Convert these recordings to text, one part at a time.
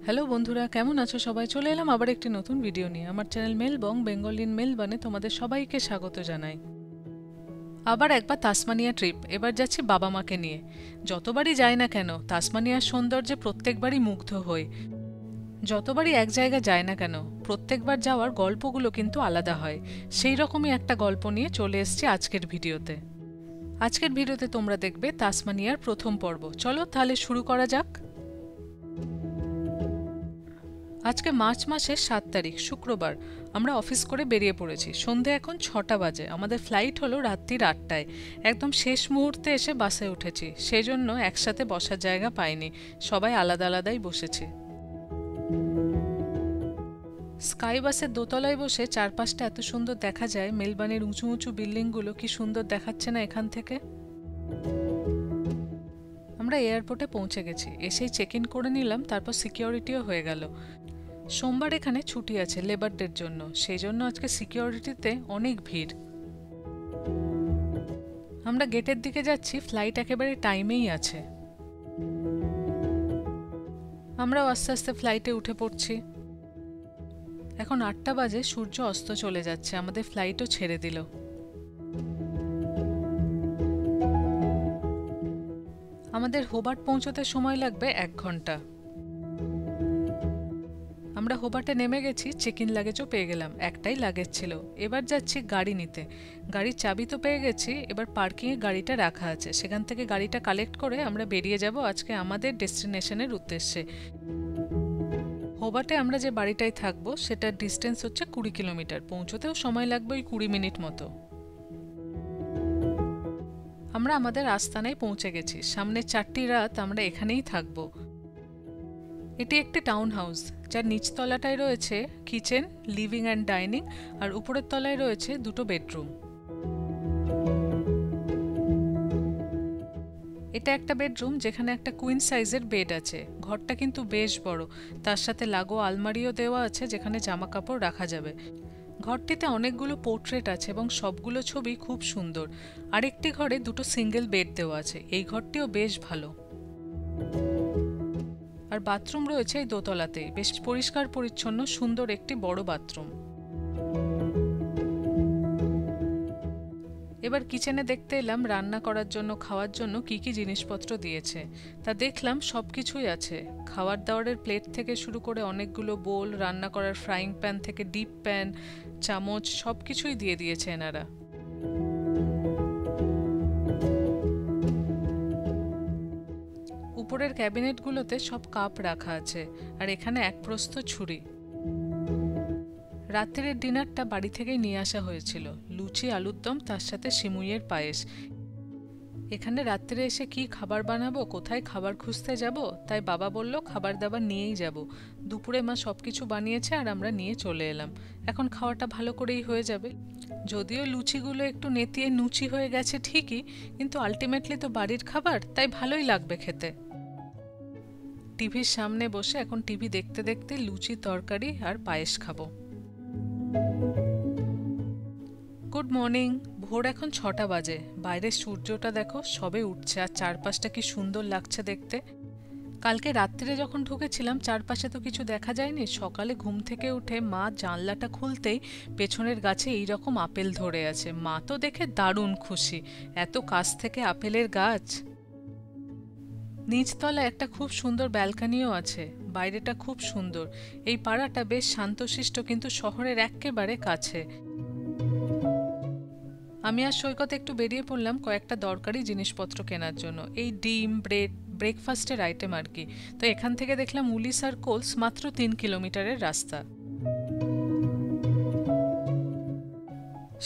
Hello বন্ধুরা, কেমন আছো সবাই? চলে এলাম আবার একটি নতুন ভিডিও নিয়ে। আমার চ্যানেল মেলবং বেঙ্গল ইন মেলবর্নে তোমাদের সবাইকে স্বাগত জানাই। আবার একবার তাসমানিয়া ট্রিপ। এবার যাচ্ছি বাবা মাকে নিয়ে। যতবারই যাই না কেন, তাসমানিয়ার সৌন্দর্যে প্রত্যেকবারই মুগ্ধ হই। যতবারই এক জায়গায় যায় না কেন, প্রত্যেকবার যাওয়ার গল্পগুলো কিন্তু আলাদা হয়। সেই রকমই একটা গল্প নিয়ে চলে এসেছি আজকের ভিডিওতে। আজকের ভিডিওতে তোমরা দেখবে তাসমানিয়ার প্রথম পর্ব। চলো তাহলে শুরু করা যাক। আজকে মার্চ মাসের ৭ তারিখ, শুক্রবার। আমরা অফিস করে বেরিয়ে পড়েছি। সন্ধে এখন ৬টা বাজে। আমাদের ফ্লাইট হলো রাত্রির ৮টায়। একদম শেষ মুহূর্তে এসে বাসে উঠেছি, সেজন্য একসাথে বসার জায়গা পাইনি। সবাই আলাদা আলাদাই বসেছি। স্কাই বাসের দোতলায় বসে চারপাশটা এত সুন্দর দেখা যায়। মেলবার্নের উঁচু উঁচু বিল্ডিংগুলো কি সুন্দর দেখাচ্ছে না এখান থেকে। আমরা এয়ারপোর্টে পৌঁছে গেছি। এসেই চেক ইন করে নিলাম, তারপর সিকিউরিটিও হয়ে গেল। সোমবার এখানে ছুটি আছে লেবার ডের জন্য, সেই জন্য আজকে সিকিউরিটিতে অনেক ভিড়। আমরা গেটের দিকে যাচ্ছি, ফ্লাইট একেবারে টাইমেই আছে। আমরাও আস্তে আস্তে ফ্লাইটে উঠে পড়ছি। এখন ৮টা বাজে, সূর্য অস্ত চলে যাচ্ছে। আমাদের ফ্লাইটও ছেড়ে দিল। আমাদের হোবার্ট পৌঁছতে সময় লাগবে ১ ঘন্টা। আমরা হোবার্টে নেমে গেছি, চেক ইন লাগেজও পেয়ে গেলাম। একটাই লাগেজ ছিল। এবার যাচ্ছি গাড়ি নিতে। গাড়ির চাবি তো পেয়ে গেছি, এবার পার্কিংয়ে গাড়িটা রাখা আছে, সেখান থেকে গাড়িটা কালেক্ট করে আমরা বেরিয়ে যাব আজকে আমাদের ডেস্টিনেশনের উদ্দেশ্যে। হোবার্টে আমরা যে বাড়িটায় থাকবো সেটার ডিস্টেন্স হচ্ছে ২০ কিলোমিটার। পৌঁছতেও সময় লাগবে ওই ২০ মিনিট মতো। আমরা আমাদের আস্তানায় পৌঁছে গেছি। সামনে ৪টি রাত আমরা এখানেই থাকবো। এটি একটি টাউন হাউস, যার নিচতলাটায় রয়েছে কিচেন, লিভিং অ্যান্ড ডাইনিং, আর উপরের তলায় রয়েছে দুটো বেডরুম। এটা একটা বেডরুম যেখানে একটা কুইন সাইজের বেড আছে। ঘরটা কিন্তু বেশ বড়। তার সাথে লাগো আলমারিও দেওয়া আছে যেখানে জামা কাপড় রাখা যাবে। ঘরটিতে অনেকগুলো পোর্ট্রেট আছে এবং সবগুলো ছবি খুব সুন্দর। আরেকটি ঘরে দুটো সিঙ্গেল বেড দেওয়া আছে। এই ঘরটিও বেশ ভালো। আর বাথরুম রয়েছে এই দোতলাতেই। বেশ পরিষ্কার পরিচ্ছন্ন, সুন্দর একটি বড় বাথরুম। এবার কিচেনে দেখতে এলাম রান্না করার জন্য, খাওয়ার জন্য কি কি জিনিসপত্র দিয়েছে। তা দেখলাম সব কিছুই আছে। খাবার দাবারের প্লেট থেকে শুরু করে অনেকগুলো বোল, রান্না করার ফ্রাইং প্যান থেকে ডিপ প্যান, চামচ, সব কিছুই দিয়ে দিয়েছে এনারা। উপরের ক্যাবিনেটগুলোতে সব কাপ রাখা আছে, আর এখানে এক প্রস্থ ছুরি। রাত্রের ডিনারটা বাড়ি থেকেই নিয়ে আসা হয়েছিল। লুচি, আলুর দম, তার সাথে সিমুইয়ের পায়েস। এখানে রাত্রে এসে কি খাবার বানাবো, কোথায় খাবার খুঁজতে যাব, তাই বাবা বলল খাবার দাবার নিয়েই যাব। দুপুরে মা সবকিছু বানিয়েছে আর আমরা নিয়ে চলে এলাম। এখন খাওয়াটা ভালো করেই হয়ে যাবে। যদিও লুচিগুলো একটু নেতিয়ে নুচি হয়ে গেছে ঠিকই, কিন্তু আলটিমেটলি তো বাড়ির খাবার, তাই ভালোই লাগবে খেতে। টিভির সামনে বসে এখন টিভি দেখতে দেখতে লুচি, তরকারি আর পায়েস খাবো। Good morning. ভোর এখন ৬টা বাজে। বাইরের সূর্যটা দেখো সবে উঠছে, আর চারপাশটা কি সুন্দর লাগছে দেখতে। কালকে রাত্রিরে যখন ঢুকেছিলাম চারপাশে তো কিছু দেখা যায়নি। সকালে ঘুম থেকে উঠে মা জানলাটা খুলতেই পেছনের গাছে এইরকম আপেল ধরে আছে। মা তো দেখে দারুণ খুশি, এত কাছ থেকে আপেলের গাছ। নিচতলা একটা খুব সুন্দর ব্যালকনিও আছে। বাইরেটা খুব সুন্দর। এই পাড়াটা বেশ শান্তশিষ্ট, কিন্তু শহরের এক্কেবারে কাছে। আমি আর সৈকত একটু বেরিয়ে পড়লাম কয়েকটা দরকারি জিনিসপত্র কেনার জন্য। এই ডিম, ব্রেড, ব্রেকফাস্টের আইটেম আর কি। তো এখান থেকে দেখলাম উলিস আর কোলস মাত্র ৩ কিলোমিটারের রাস্তা।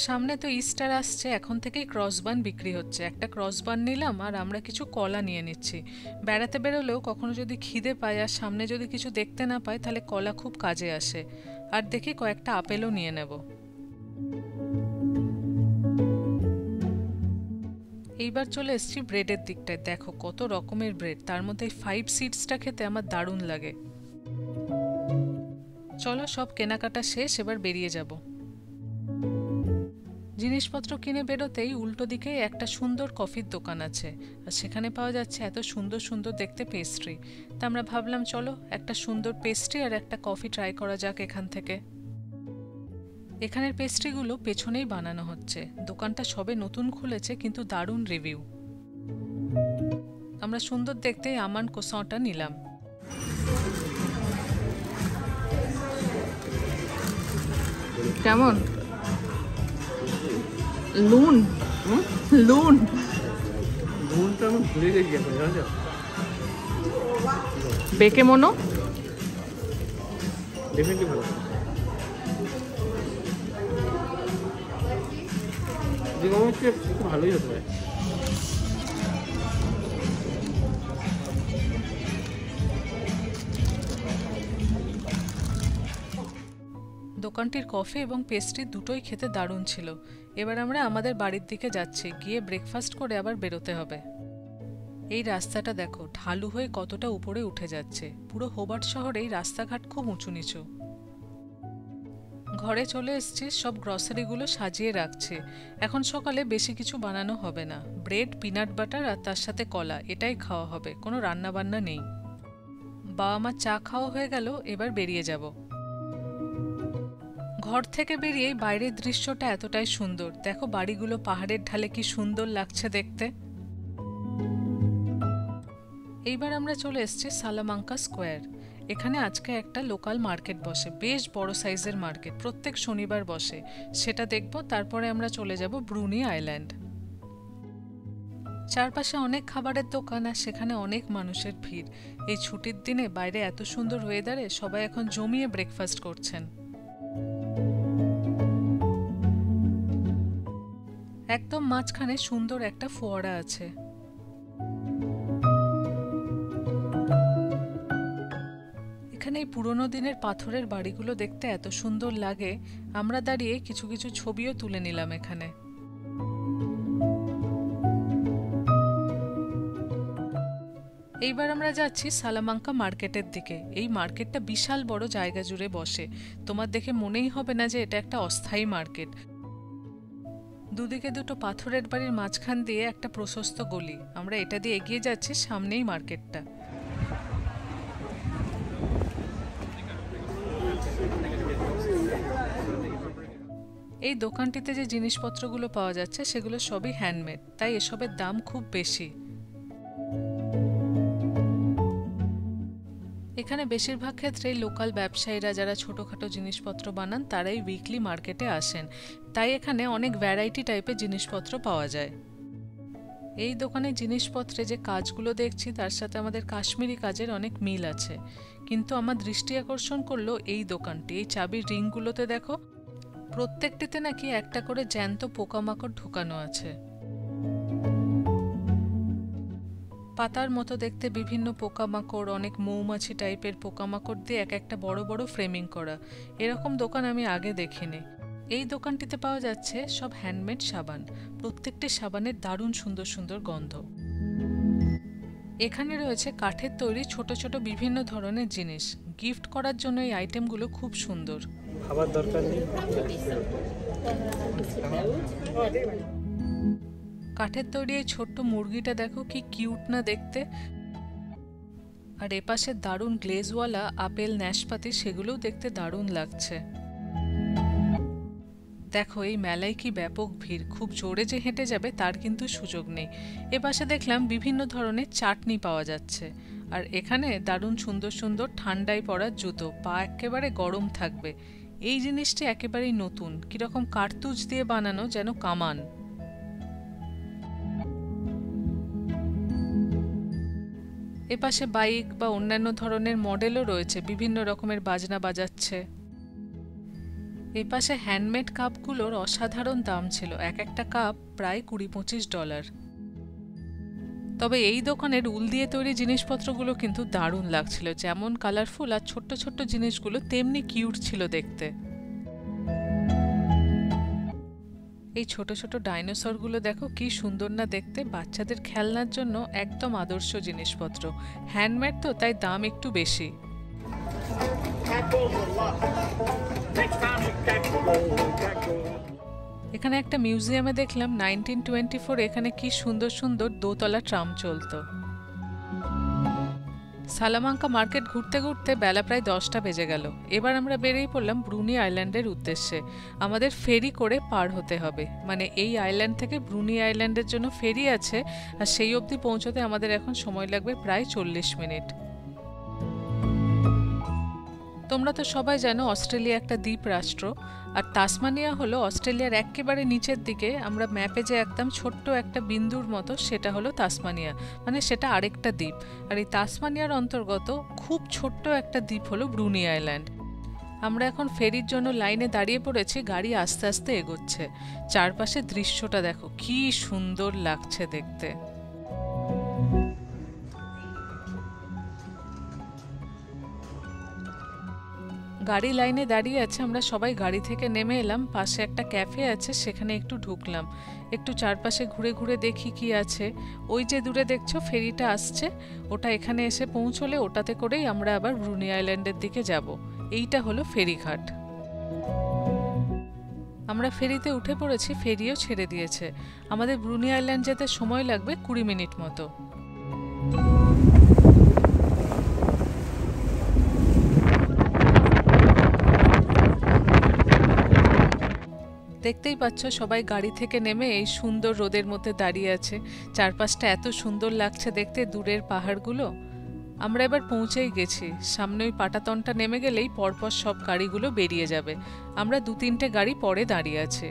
সামনে তো ইস্টার আসছে, এখন থেকেই ক্রসবান বিক্রি হচ্ছে। একটা ক্রসবান নিলাম, আর আমরা কিছু কলা নিয়ে নিচ্ছি। বেড়াতে বেরোলেও কখনো যদি খিদে পায় আর সামনে যদি কিছু দেখতে না পায়, তাহলে কলা খুব কাজে আসে। আর দেখি কয়েকটা আপেলও নিয়ে নেব। এইবার চলে এসেছি ব্রেডের দিকটায়। দেখো কত রকমের ব্রেড, তার মধ্যে 5 সিডসটা খেতে আমার দারুণ লাগে। চলো সব কেনাকাটা শেষ, এবার বেরিয়ে যাব। জিনিসপত্র কিনে বেরোতেই উল্টো দিকে একটা সুন্দর কফির দোকান আছে, আর সেখানে পাওয়া যাচ্ছে এত সুন্দর সুন্দর দেখতে পেস্ট্রি। তা আমরা ভাবলাম চলো একটা সুন্দর পেস্ট্রি আর একটা কফি ট্রাই করা যাক এখান থেকে। এখানের পেস্ট্রিগুলো পেছনেই বানানো হচ্ছে। দোকানটা সবে নতুন খুলেছে, কিন্তু দারুণ রিভিউ। আমরা সুন্দর দেখতে আমান কোসাঁটা নিলাম। কেমন? লুন লুন লুনটা আমি ভুলে গেছি এখন, জানো? বেকে মনো ডেফিনেটলি ভালো। যে কোনো হচ্ছে ভালোই হতে পারে। দোকানটির কফি এবং পেস্ট্রি দুটোই খেতে দারুণ ছিল। এবার আমরা আমাদের বাড়ির দিকে যাচ্ছি, গিয়ে ব্রেকফাস্ট করে আবার বেরোতে হবে। এই রাস্তাটা দেখো ঢালু হয়ে কতটা উপরে উঠে যাচ্ছে। পুরো হোবার্ট শহরে এই রাস্তাঘাট খুব উঁচু নিচু। ঘরে চলে এসেছি, সব গ্রসারিগুলো সাজিয়ে রাখছে। এখন সকালে বেশি কিছু বানানো হবে না, ব্রেড, পিনাট বাটার আর তার সাথে কলা, এটাই খাওয়া হবে, কোনো রান্না বান্না নেই। বাবা মা চা খাওয়া হয়ে গেল, এবার বেরিয়ে যাব। ঘর থেকে বেরিয়ে বাইরের দৃশ্যটা এতটাই সুন্দর, দেখো বাড়িগুলো পাহাড়ের ঢালে কি সুন্দর লাগছে দেখতে। এইবার আমরা চলে এসেছি সালামাঙ্কা স্কোয়ার। এখানে আজকে একটা লোকাল মার্কেট বসে, বেশ বড় সাইজের মার্কেট, প্রত্যেক শনিবার বসে। সেটা দেখব, তারপরে আমরা চলে যাব ব্রুনি আইল্যান্ড। চারপাশে অনেক খাবারের দোকান, আর সেখানে অনেক মানুষের ভিড়। এই ছুটির দিনে বাইরে এত সুন্দর ওয়েদারে সবাই এখন জমিয়ে ব্রেকফাস্ট করছেন। একদম মাঝখানে সুন্দর একটা ফোয়ারা আছে। এখানে এই পুরোনো দিনের পাথরের বাড়িগুলো দেখতে এত সুন্দর লাগে। আমরা দাঁড়িয়ে কিছু কিছু ছবিও তুলে নিলাম এখানে। এইবার আমরা যাচ্ছি সালামাঙ্কা মার্কেটের দিকে। এই মার্কেটটা বিশাল বড় জায়গা জুড়ে বসে, তোমার দেখে মনেই হবে না যে এটা একটা অস্থায়ী মার্কেট। দুদিকে দুটো পাথরের বাড়ির মাঝখান দিয়ে একটা প্রশস্ত গলি। আমরা এটা দিয়ে এগিয়ে যাচ্ছি, সামনেই মার্কেটটা। এই দোকানটিতে যে জিনিসপত্রগুলো পাওয়া যাচ্ছে সেগুলো সবই হ্যান্ডমেড, তাই এসবের দাম খুব বেশি। এখানে বেশিরভাগ ক্ষেত্রেই লোকাল ব্যবসায়ীরা যারা ছোটোখাটো জিনিসপত্র বানান তারাই উইকলি মার্কেটে আসেন, তাই এখানে অনেক ভ্যারাইটি টাইপের জিনিসপত্র পাওয়া যায়। এই দোকানের জিনিসপত্রে যে কাজগুলো দেখছি তার সাথে আমাদের কাশ্মীরি কাজের অনেক মিল আছে, কিন্তু আমার দৃষ্টি আকর্ষণ করলো এই দোকানটি। এই চাবির রিংগুলোতে দেখো, প্রত্যেকটিতে নাকি একটা করে জ্যান্ত পোকামাকড় ঢোকানো আছে। পাতার মতো দেখতে বিভিন্ন পোকামাকড়, অনেক মৌমাছি টাইপের পোকামাকড় দিয়ে এক একটা বড় বড় ফ্রেমিং করা। এরকম দোকান আমি আগে দেখিনি। এই দোকানটিতে পাওয়া যাচ্ছে সব হ্যান্ডমেড সাবান, প্রত্যেকটি সাবানের দারুণ সুন্দর সুন্দর গন্ধ। এখানে রয়েছে কাঠের তৈরি ছোট ছোট বিভিন্ন ধরনের জিনিস, গিফট করার জন্য এই আইটেমগুলো খুব সুন্দর। খাবার দরকার নেই। কাঠের তৈরি এই ছোট্ট মুরগিটা দেখো কি কিউট না দেখতে। আর এপাশে দারুণ গ্লেজওয়ালা আপেল, নাশপাতি, সেগুলোও দেখতে দারুণ লাগছে। দেখো এই মেলায় কি ব্যাপক ভিড়, খুব জোরে যে হেঁটে যাবে তার কিন্তু সুযোগ নেই। এপাশে দেখলাম বিভিন্ন ধরনের চাটনি পাওয়া যাচ্ছে, আর এখানে দারুণ সুন্দর সুন্দর ঠান্ডায় পরার জুতো, পা একেবারে গরম থাকবে। এই জিনিসটি একেবারেই নতুন, কিরকম কার্তুজ দিয়ে বানানো, যেন কামান। এপাশে বাইক বা অন্যান্য ধরনের মডেলও রয়েছে, বিভিন্ন রকমের বাজনা বাজাচ্ছে। এপাশে হ্যান্ডমেড কাপগুলোর অসাধারণ দাম ছিল, এক একটা কাপ প্রায় $20-25। তবে এই দোকানের উল দিয়ে তৈরি জিনিসপত্রগুলো কিন্তু দারুণ লাগছিল, যেমন কালারফুল আর ছোট্ট ছোট্ট জিনিসগুলো তেমনি কিউট ছিল দেখতে। এই ছোট ছোট ডাইনোসরগুলো দেখো কি সুন্দর না দেখতে, বাচ্চাদের খেলনার জন্য একদম আদর্শ জিনিসপত্র। হ্যান্ডমেড তো, তাই দাম একটু বেশি। এখানে একটা মিউজিয়ামে দেখলাম 1924 এখানে কি সুন্দর সুন্দর দোতলা ট্রাম চলতো। সালামাঙ্কা মার্কেট ঘুরতে ঘুরতে বেলা প্রায় 10টা বেজে গেল। এবার আমরা বেরিয়ে পড়লাম ব্রুনি আইল্যান্ডের উদ্দেশ্যে। আমাদের ফেরি করে পার হতে হবে, মানে এই আইল্যান্ড থেকে ব্রুনি আইল্যান্ডের জন্য ফেরি আছে, আর সেই অবধি পৌঁছতে আমাদের এখন সময় লাগবে প্রায় 40 মিনিট। তোমরা তো সবাই জানো অস্ট্রেলিয়া একটা দ্বীপ রাষ্ট্র, আর তাসমানিয়া হলো অস্ট্রেলিয়ার একেবারে নিচের দিকে। আমরা ম্যাপে যে একদম ছোট্ট একটা বিন্দুর মতো, সেটা হলো তাসমানিয়া, মানে সেটা আরেকটা দ্বীপ। আর এই তাসমানিয়ার অন্তর্গত খুব ছোট্ট একটা দ্বীপ হলো ব্রুনি আইল্যান্ড। আমরা এখন ফেরির জন্য লাইনে দাঁড়িয়ে পড়েছি, গাড়ি আস্তে আস্তে এগোচ্ছে। চারপাশে দৃশ্যটা দেখো কি সুন্দর লাগছে দেখতে। গাড়ি লাইনে দাঁড়িয়ে আছে, আমরা সবাই গাড়ি থেকে নেমে এলাম। পাশে একটা ক্যাফে আছে, সেখানে একটু ঢুকলাম, একটু চারপাশে ঘুরে ঘুরে দেখি কি আছে। ওই যে দূরে দেখছো ফেরিটা আসছে, ওটা এখানে এসে পৌঁছলে ওটাতে করেই আমরা আবার ব্রুনি আইল্যান্ডের দিকে যাব। এইটা হলো ফেরিঘাট। আমরা ফেরিতে উঠে পড়েছি, ফেরিও ছেড়ে দিয়েছে। আমাদের ব্রুনি আইল্যান্ড যেতে সময় লাগবে 20 মিনিট মতো। দেখতেই পাচ্ছ সবাই গাড়ি থেকে নেমে এই সুন্দর রোদের মধ্যে দাঁড়িয়ে আছে। চারপাশটা এত সুন্দর লাগছে দেখতে, দূরের পাহাড়গুলো। আমরা এবার পৌঁছেই গেছি। সামনে ওই পাটাতনটা নেমে গেলেই পরপর সব গাড়িগুলো বেরিয়ে যাবে। আমরা 2-3টে গাড়ি পরে দাঁড়িয়ে আছে।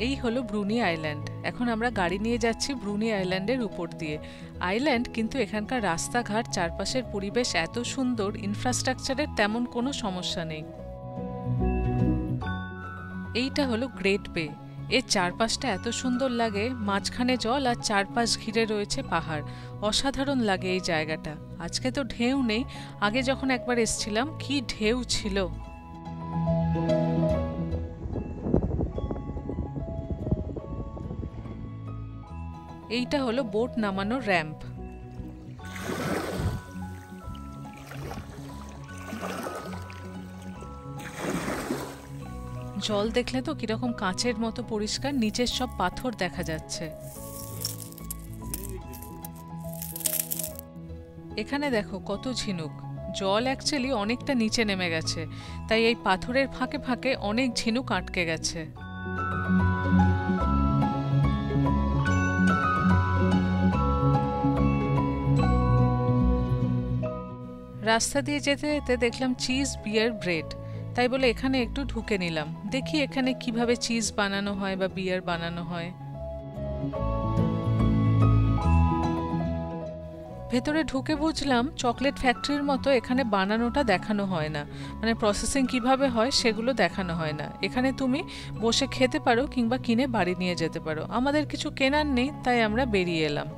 এই হলো ব্রুনি আইল্যান্ড। এখন আমরা গাড়ি নিয়ে যাচ্ছি ব্রুনি আইল্যান্ডের উপর দিয়ে। আইল্যান্ড, কিন্তু এখানকার রাস্তাঘাট, চারপাশের পরিবেশ এত সুন্দর, ইনফ্রাস্ট্রাকচারের তেমন কোনো সমস্যা নেই। এইটা হলো গ্রেট বে। এর চারপাশটা এত সুন্দর লাগে, মাঝখানে জল আর চারপাশ ঘিরে রয়েছে পাহাড়। অসাধারণ লাগে এই জায়গাটা। আজকে তো ঢেউ নেই, আগে যখন একবার এসেছিলাম কি ঢেউ ছিল। এইটা হলো বোট নামানোর র্যাম্প। জল দেখলে তো কিরকম কাঁচের মতো পরিষ্কার, নিচের সব পাথর দেখা যাচ্ছে। এখানে দেখো কত ঝিনুক। জল অ্যাকচুয়ালি অনেকটা নিচে নেমে গেছে, তাই এই পাথরের ফাঁকে ফাঁকে অনেক ঝিনুক আটকে গেছে। রাস্তা দিয়ে যেতে যেতে দেখলাম চিজ, বিয়ার, ব্রেড। তাই বলে এখানে একটু ঢুকে নিলাম, দেখি এখানে কিভাবে চিজ বানানো হয় বা বিয়ার বানানো হয়। ভেতরে ঢুকে বুঝলাম চকলেট ফ্যাক্টরির মতো এখানে বানানোটা দেখানো হয় না, মানে প্রসেসিং কিভাবে হয় সেগুলো দেখানো হয় না। এখানে তুমি বসে খেতে পারো কিংবা কিনে বাড়ি নিয়ে যেতে পারো। আমাদের কিছু কেনার নেই, তাই আমরা বেরিয়ে এলাম।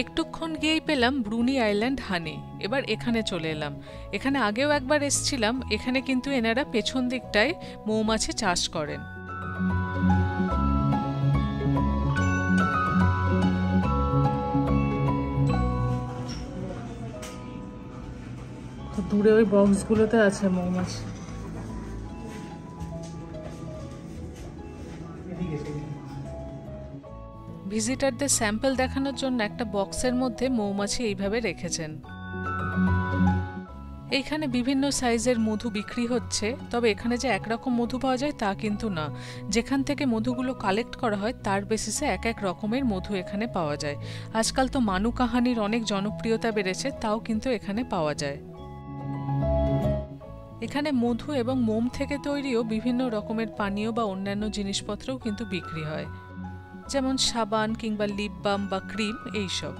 একটুক্ষণ গিয়েই পেলাম ব্রুনি আইল্যান্ড হানি। এবার এখানে চলে এলাম। এখানে আগেও একবার এসেছিলাম। এখানে কিন্তু এনারা পেছন দিকটায় মৌমাছি চাষ করেন। দূরে ওই বক্সগুলোতে আছে মৌমাছি। ভিজিটারদের স্যাম্পল দেখানোর জন্য একটা বক্সের মধ্যে মৌমাছি এইভাবে রেখেছেন। এইখানে বিভিন্ন সাইজের মধু বিক্রি হচ্ছে, তবে এখানে যে একরকম মধু পাওয়া যায় তা কিন্তু না। যেখান থেকে মধুগুলো কালেক্ট করা হয় তার বেসিসে এক এক রকমের মধু এখানে পাওয়া যায়। আজকাল তো মানু কাহানির অনেক জনপ্রিয়তা বেড়েছে, তাও কিন্তু এখানে পাওয়া যায়। এখানে মধু এবং মোম থেকে তৈরিও বিভিন্ন রকমের পানীয় বা অন্যান্য জিনিসপত্রও কিন্তু বিক্রি হয়, যেমন সাবান কিংবা লিপ বাম বা ক্রিম এইসব।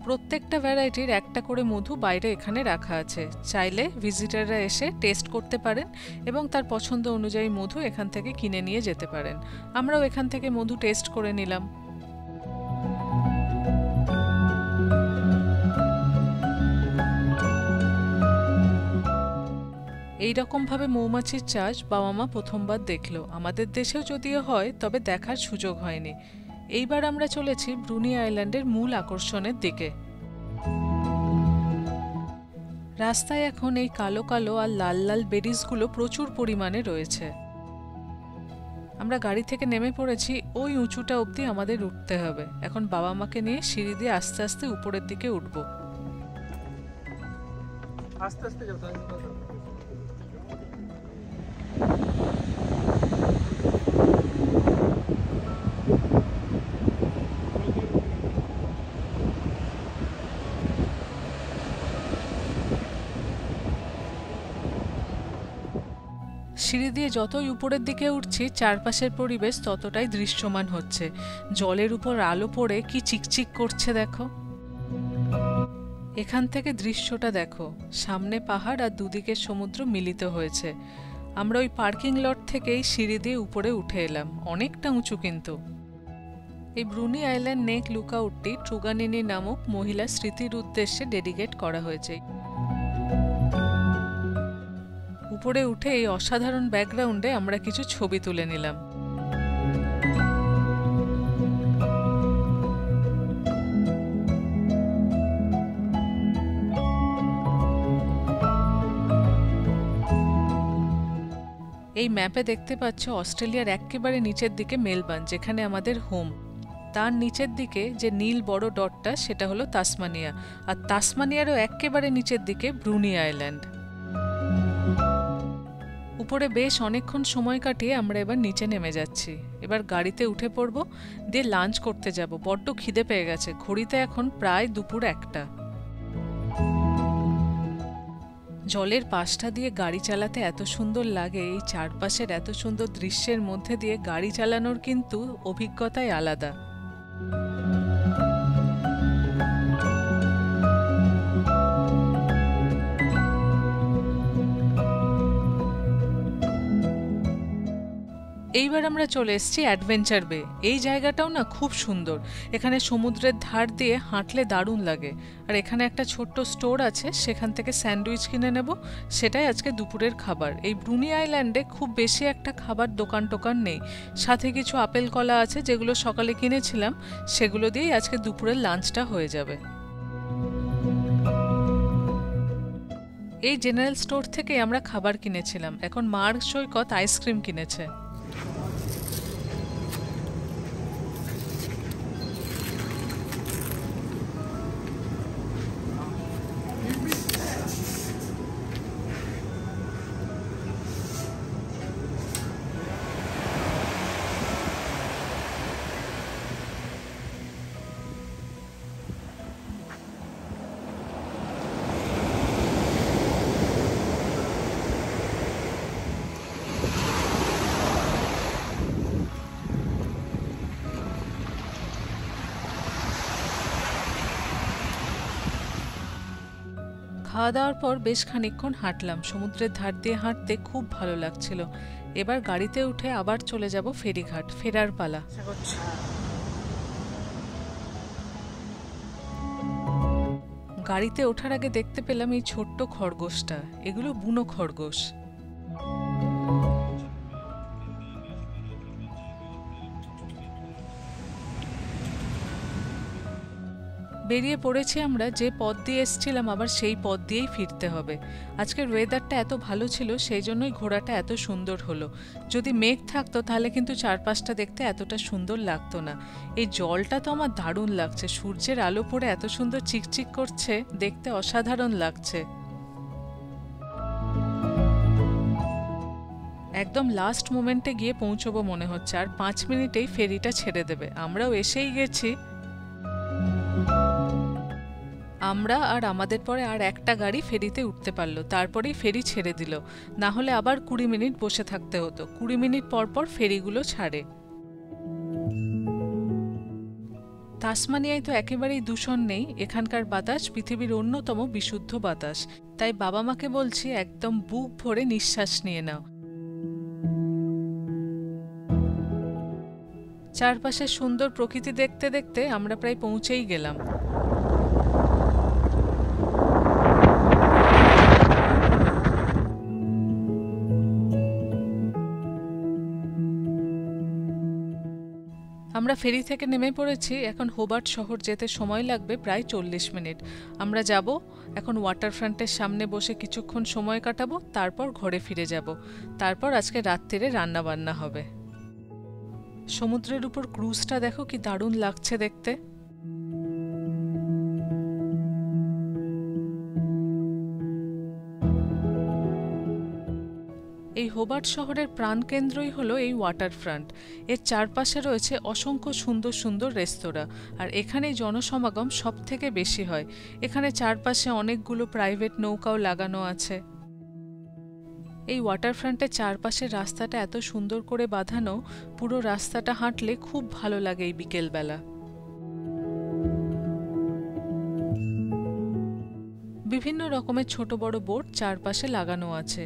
প্রত্যেকটা ভ্যারাইটির একটা করে মধু বাইরে এখানে রাখা আছে। চাইলে ভিজিটাররা এসে টেস্ট করতে পারেন এবং তার পছন্দ অনুযায়ী মধু এখান থেকে কিনে নিয়ে যেতে পারেন। আমরাও এখান থেকে মধু টেস্ট করে নিলাম। এইরকমভাবে মৌমাছির চাষ বাবা মা প্রথমবার দেখলো। আমাদের দেশেও যদিও হয়, তবে দেখার সুযোগ হয়নি। এইবার আমরা চলেছি ব্রুনি আইল্যান্ডের মূল আকর্ষণের দিকে। রাস্তায় এখন এই কালো কালো আর লাল লাল বেরিজগুলো প্রচুর পরিমাণে রয়েছে। আমরা গাড়ি থেকে নেমে পড়েছি, ওই উঁচুটা অবধি আমাদের উঠতে হবে। এখন বাবা মাকে নিয়ে সিঁড়ি দিয়ে আস্তে আস্তে উপরের দিকে উঠব। আস্তে আস্তে সিঁড়ি দিয়ে যতই উপরের দিকে উঠছি চারপাশের পরিবেশ ততটাই দৃশ্যমান হচ্ছে। জলের উপর আলো পড়ে কি চিকচিক করছে দেখো। এখান থেকে দৃশ্যটা দেখো, সামনে পাহাড় আর দুদিকে সমুদ্র মিলিত হয়েছে। আমরা ওই পার্কিং লট থেকেই সিঁড়ি দিয়ে উপরে উঠে এলাম, অনেকটা উঁচু কিন্তু। এই ব্রুনি আইল্যান্ড নেক লুকআউটটি ট্রুগানিনি নামক মহিলা স্মৃতির উদ্দেশ্যে ডেডিকেট করা হয়েছে। উপরে উঠে এই অসাধারণ ব্যাকগ্রাউন্ডে আমরা কিছু ছবি তুলে নিলাম। এই ম্যাপে দেখতে পাচ্ছ অস্ট্রেলিয়ার একেবারে নিচের দিকে মেলবার্ন, যেখানে আমাদের হোম। তার নিচের দিকে যে নীল বড় ডটটা সেটা হলো তাসমানিয়া, আর তাসমানিয়ারও একেবারে নিচের দিকে ব্রুনি আইল্যান্ড। উপরে বেশ অনেকক্ষণ সময় কাটিয়ে আমরা এবার নিচে নেমে যাচ্ছি। এবার গাড়িতে উঠে পড়ব, দিয়ে লাঞ্চ করতে যাব। বড্ড খিদে পেয়ে গেছে, ঘড়িতে এখন প্রায় দুপুর 1টা। জলের পাশটা দিয়ে গাড়ি চালাতে এত সুন্দর লাগে, এই চারপাশের এত সুন্দর দৃশ্যের মধ্যে দিয়ে গাড়ি চালানোর কিন্তু অভিজ্ঞতাই আলাদা। এইবার আমরা চলে এসেছি অ্যাডভেঞ্চার বে। এই জায়গাটাও না খুব সুন্দর, এখানে সমুদ্রের ধার দিয়ে হাঁটলে দারুণ লাগে। আর এখানে একটা ছোট্ট স্টোর আছে, সেখান থেকে স্যান্ডউইচ কিনে নেব, সেটাই আজকে দুপুরের খাবার। এই ব্রুনি আইল্যান্ডে খুব বেশি একটা খাবার দোকান টোকান নেই, সাথে কিছু আপেল কলা আছে যেগুলো সকালে কিনেছিলাম, সেগুলো দিয়েই আজকে দুপুরের লাঞ্চটা হয়ে যাবে। এই জেনারেল স্টোর থেকে আমরা খাবার কিনেছিলাম। এখন মার্ক সৈকত আইসক্রিম কিনেছে। খাওয়া দাওয়ার পর বেশ খানিকক্ষণ হাঁটলাম, সমুদ্রের ধার দিয়ে হাঁটতে খুব ভালো লাগছিল। এবার গাড়িতে উঠে আবার চলে যাব ফেরিঘাট, ফেরার পালা। গাড়িতে ওঠার আগে দেখতে পেলাম এই ছোট্ট খরগোশটা, এগুলো বুনো খরগোশ। বেরিয়ে পড়েছি আমরা, যে পথ দিয়ে এসেছিলাম আবার সেই পথ দিয়েই ফিরতে হবে। আজকের ওয়েদারটা এত ভালো ছিল, সেই জন্যই ঘোরাটা এত সুন্দর হলো। যদি মেঘ থাকতো তাহলে কিন্তু চারপাশটা দেখতে এতটা সুন্দর লাগতো না। এই জলটা তো আমার দারুণ লাগছে, সূর্যের আলো পড়ে এত সুন্দর চিকচিক করছে, দেখতে অসাধারণ লাগছে। একদম লাস্ট মোমেন্টে গিয়ে পৌঁছবো মনে হচ্ছে, আর 5 মিনিটেই ফেরিটা ছেড়ে দেবে। আমরাও এসেই গেছি। আমরা আর আমাদের পরে আর একটা গাড়ি ফেরিতে উঠতে পারলো, তারপরেই ফেরি ছেড়ে দিল। না হলে আবার 20 মিনিট বসে থাকতে হতো। 20 মিনিট পর পর ফেরিগুলো ছাড়ে। তাসমানিয়ায় তো একেবারেই দূষণ নেই, এখানকার বাতাস পৃথিবীর অন্যতম বিশুদ্ধ বাতাস। তাই বাবা মাকে বলছি একদম বুক ভরে নিঃশ্বাস নিয়ে নাও। চারপাশে সুন্দর প্রকৃতি দেখতে দেখতে আমরা প্রায় পৌঁছেই গেলাম। আমরা ফেরি থেকে নেমে পড়েছি। এখন হোবার্ট শহর যেতে সময় লাগবে প্রায় 40 মিনিট। আমরা যাব এখন ওয়াটারফ্রন্টের সামনে বসে কিছুক্ষণ সময় কাটাবো, তারপর ঘরে ফিরে যাব। তারপর আজকে রাত্রিরে রান্না বান্না হবে। সমুদ্রের উপর ক্রুজটা দেখো কি দারুণ লাগছে দেখতে। এই হোবার্ট শহরের প্রাণকেন্দ্রই হলো এই ওয়াটারফ্রন্ট। এর চারপাশে রয়েছে অসংখ্য সুন্দর সুন্দর রেস্তোরাঁ, আর এখানেই জনসমাগম সব থেকে বেশি হয়। এখানে চারপাশে অনেকগুলো প্রাইভেট নৌকাও লাগানো আছে। এই ওয়াটারফ্রন্টের চারপাশের রাস্তাটা এত সুন্দর করে বাঁধানো, পুরো রাস্তাটা হাঁটলে খুব ভালো লাগে এই বিকেলবেলা। বিভিন্ন রকমের ছোট বড় বোট চারপাশে লাগানো আছে।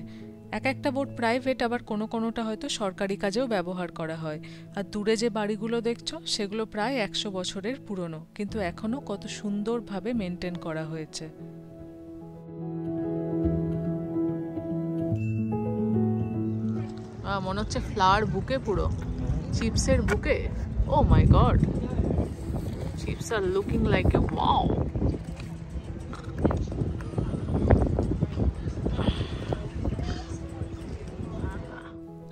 এক একটা বোট প্রাইভেট, আবার কোনোটা হয়তো সরকারি কাজেও ব্যবহার করা হয়। আর দূরে যে বাড়িগুলো দেখছো সেগুলো প্রায় 100 বছরের পুরনো, কিন্তু এখনো কত সুন্দরভাবে মেনটেন করা হয়েছে। মনে হচ্ছে ফ্লাওয়ার বুকে, পুরো চিপসের বুকে। Oh my god, chips are looking like a wow.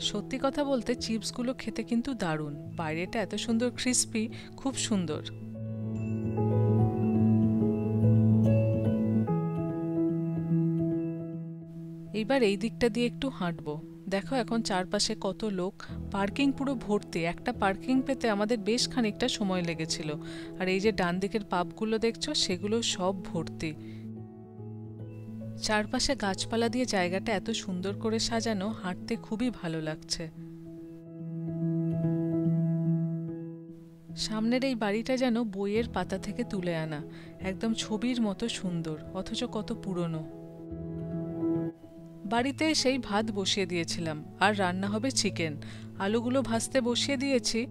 সত্যি কথা বলতে চিপসগুলো খেতে কিন্তু দারুণ। বাইরেটা এত সুন্দর ক্রিস্পি, খুব সুন্দর। এইবার এই দিকটা দিয়ে একটু হাঁটবো। দেখো এখন চারপাশে কত লোক, পার্কিং পুরো ভর্তি। একটা পার্কিং পেতে আমাদের বেশ খানিকটা সময় লেগেছিল। আর এই যে ডান দিকের পাবগুলো দেখছো সেগুলো সব ভর্তি। চারপাশে গাছপালা দিয়ে জায়গাটা এত সুন্দর করে সাজানো, হাঁটতে খুবই ভালো লাগছে। সামনের এই বাড়িটা যেন বইয়ের পাতা থেকে তুলে আনা, একদম ছবির মতো সুন্দর, অথচ কত পুরনো। বাড়িতে সেই ভাত বসিয়ে দিয়েছিলাম, আর রান্না হবে চিকেন। আলুগুলো ভাজতে বসিয়ে দিয়েছি।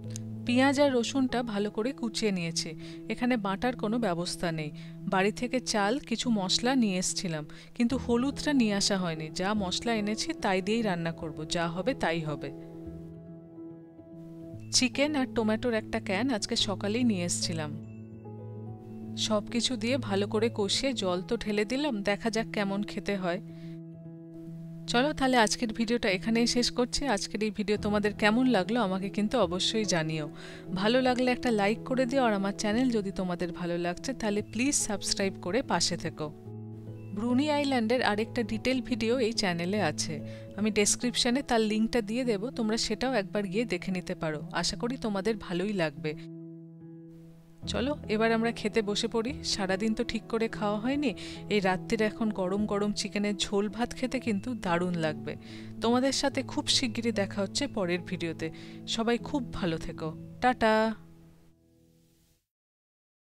পেঁয়াজ আর রসুনটা ভালো করে কুচিয়ে নিয়েছি। এখানে বাটার কোনো ব্যবস্থা নেই। বাড়ি থেকে চাল, কিছু মশলা নিয়ে এসেছিলাম, কিন্তু হলুদটা নিয়ে আসা হয়নি। যা মশলা এনেছি তাই দিয়েই রান্না করব, যা হবে তাই হবে। চিকেন আর টমেটোর একটা ক্যান আজকে সকালেই নিয়ে এসেছিলাম। সব কিছু দিয়ে ভালো করে কষিয়ে জল তো ঢেলে দিলাম, দেখা যাক কেমন খেতে হয়। চলো তাহলে আজকের ভিডিওটা এখানেই শেষ করছি। আজকের এই ভিডিও তোমাদের কেমন লাগলো আমাকে কিন্তু অবশ্যই জানিও। ভালো লাগলে একটা লাইক করে দিও, আর আমার চ্যানেল যদি তোমাদের ভালো লাগছে তাহলে প্লিজ সাবস্ক্রাইব করে পাশে থেকো। ব্রুনি আইল্যান্ডের আরেকটা ডিটেল ভিডিও এই চ্যানেলে আছে, আমি ডেসক্রিপশনে তার লিঙ্কটা দিয়ে দেবো, তোমরা সেটাও একবার গিয়ে দেখে নিতে পারো। আশা করি তোমাদের ভালোই লাগবে। চলো এবার আমরা খেতে বসে পড়ি। সারাদিন তো ঠিক করে খাওয়া হয়নি, এই রাত্রির এখন গরম গরম চিকেনের ঝোল ভাত খেতে কিন্তু দারুণ লাগবে। তোমাদের সাথে খুব শিগগিরই দেখা হচ্ছে পরের ভিডিওতে। সবাই খুব ভালো থেকো, টাটা।